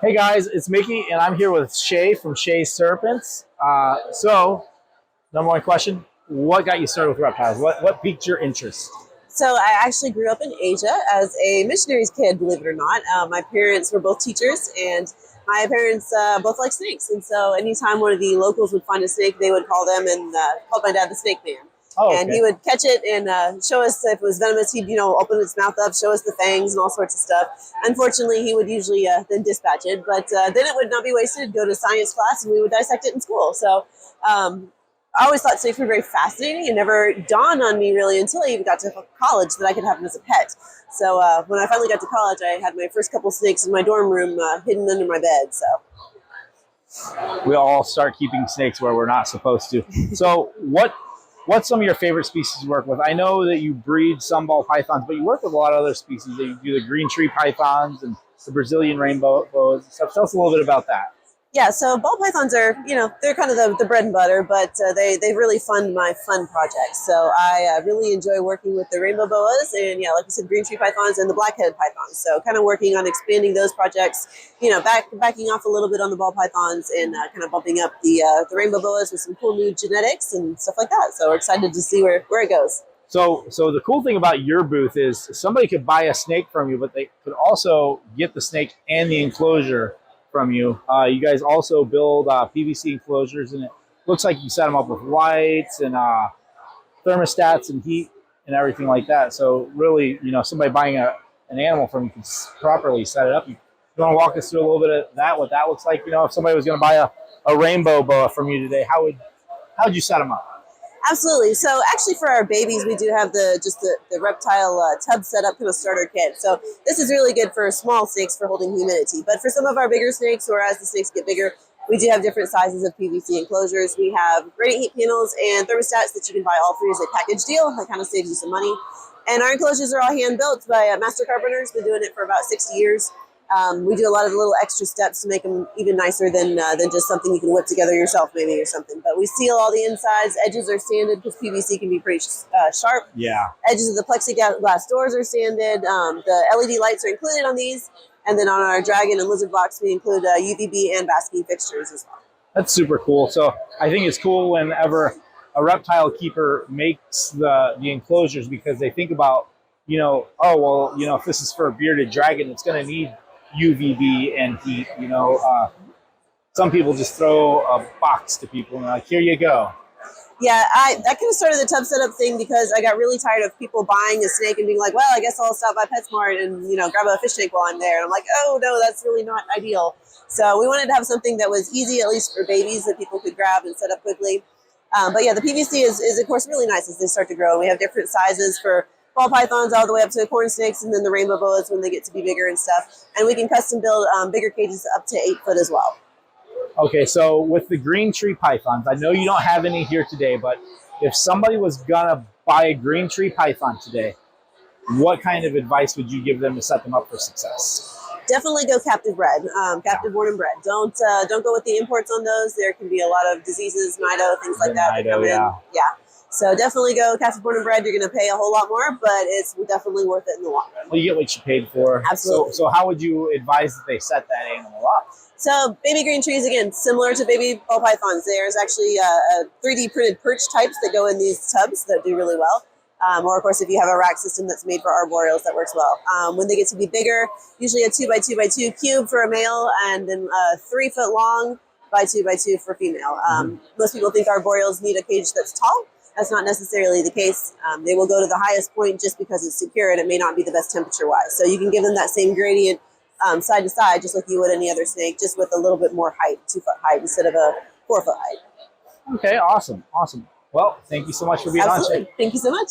Hey guys, it's Micky, and I'm here with Shay from Shay's Serpents. Number one question: what got you started with reptiles? What piqued your interest? So I actually grew up in Asia as a missionary's kid, believe it or not. My parents were both teachers, and my parents both like snakes. And so anytime one of the locals would find a snake, they would call them and call my dad the snake man. Oh, And okay. he would catch it and show us if it was venomous. He'd, open its mouth up, show us the fangs and all sorts of stuff. Unfortunately, he would usually then dispatch it. But then it would not be wasted. It'd go to science class, and we would dissect it in school. So I always thought snakes were very fascinating. It never dawned on me really until I even got to college that I could have them as a pet. So when I finally got to college, I had my first couple snakes in my dorm room hidden under my bed. So We all start keeping snakes where we're not supposed to. So what's some of your favorite species you work with? I know that you breed some ball pythons, but you work with a lot of other species. You do the green tree pythons and the Brazilian rainbow boas and stuff. Tell us a little bit about that. yeah, so ball pythons are, they're kind of the bread and butter, but they really fund my fun projects. So I really enjoy working with the rainbow boas and, yeah, like I said, green tree pythons and the black-headed pythons. So kind of working on expanding those projects, backing off a little bit on the ball pythons and kind of bumping up the rainbow boas with some cool new genetics and stuff like that. So we're excited to see where it goes. So the cool thing about your booth is somebody could buy a snake from you, but they could also get the snake and the enclosure from you. You guys also build PVC enclosures, and it looks like you set them up with lights and thermostats and heat and everything like that. So really, somebody buying an animal from you can properly set it up. You want to walk us through a little bit of that, what that looks like? If somebody was going to buy a rainbow boa from you today, how would you set them up? Absolutely. So actually for our babies, we do have the reptile tub setup kind of starter kit. So this is really good for small snakes for holding humidity. But for some of our bigger snakes, or as the snakes get bigger, we do have different sizes of PVC enclosures. We have gradient heat panels and thermostats that you can buy all three as a package deal. That kind of saves you some money. And our enclosures are all hand built by master carpenters. Been doing it for about 60 years. We do a lot of the little extra steps to make them even nicer than just something you can whip together yourself, maybe, or something. But we seal all the insides. Edges are sanded because PVC can be pretty sharp. Yeah. Edges of the plexiglass doors are sanded. The LED lights are included on these. And then on our dragon and lizard box, we include UVB and basking fixtures as well. That's super cool. So I think it's cool whenever a reptile keeper makes the enclosures, because they think about, if this is for a bearded dragon, it's going to need UVB and heat. Some people just throw a box to people and they're like, here you go. Yeah, that kind of started the tub setup thing because I got really tired of people buying a snake and being like, well, I guess I'll stop by PetSmart and, grab a fish tank while I'm there. And I'm like, oh, no, that's really not ideal. So we wanted to have something that was easy, at least for babies, that people could grab and set up quickly. But yeah, the PVC is, of course, really nice as they start to grow. We have different sizes for ball pythons all the way up to corn snakes, and then the rainbow boas when they get to be bigger and stuff. And we can custom build bigger cages up to 8 foot as well. Okay, so with the green tree pythons, I know you don't have any here today, but if somebody was gonna buy a green tree python today, what kind of advice would you give them to set them up for success? Definitely go captive bred, captive born and bred. Don't go with the imports on those. There can be a lot of diseases, nido, things like that come in. Yeah. So definitely go captive born and bred. You're going to pay a whole lot more, but it's definitely worth it in the long run. Well, you get what you paid for. Absolutely. So how would you advise that they set that animal up? So baby green trees, again, similar to baby ball pythons. There's actually 3D printed perch types that go in these tubs that do really well. Or, of course, if you have a rack system that's made for arboreals, that works well. When they get to be bigger, usually a 2x2x2 cube for a male, and then 3 foot long by 2x2 for female. Most people think arboreals need a cage that's tall. That's not necessarily the case. They will go to the highest point just because it's secure, and it may not be the best temperature-wise. So you can give them that same gradient side to side, just like you would any other snake, just with a little bit more height, 2 foot height instead of a 4 foot height. Okay, awesome. Well, thank you so much for being on, Shay. Thank you so much.